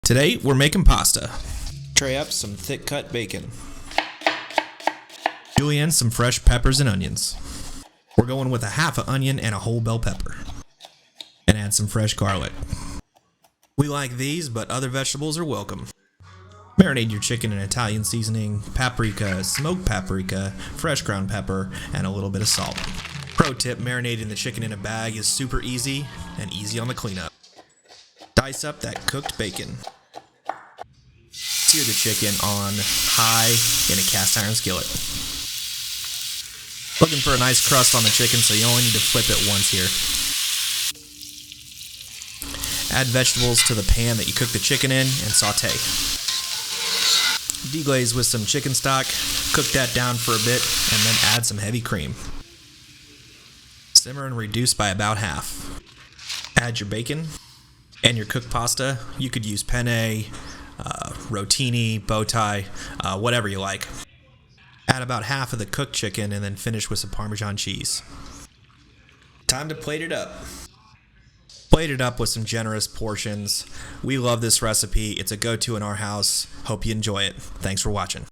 Today, we're making pasta. Tray up some thick cut bacon. Julienne some fresh peppers and onions. We're going with a half an onion and a whole bell pepper. And add some fresh garlic. We like these, but other vegetables are welcome. Marinate your chicken in Italian seasoning, paprika, smoked paprika, fresh ground pepper, and a little bit of salt. Pro tip, marinating the chicken in a bag is super easy and easy on the cleanup. Dice up that cooked bacon. Sear the chicken on high in a cast iron skillet. Looking for a nice crust on the chicken, so you only need to flip it once here. Add vegetables to the pan that you cook the chicken in and saute. Deglaze with some chicken stock, cook that down for a bit, and then add some heavy cream. Simmer and reduce by about half. Add your bacon and your cooked pasta. You could use penne, rotini, bow tie, whatever you like. Add about half of the cooked chicken and then finish with some Parmesan cheese. Time to plate it up. Plate it up with some generous portions. We love this recipe. It's a go-to in our house. Hope you enjoy it. Thanks for watching.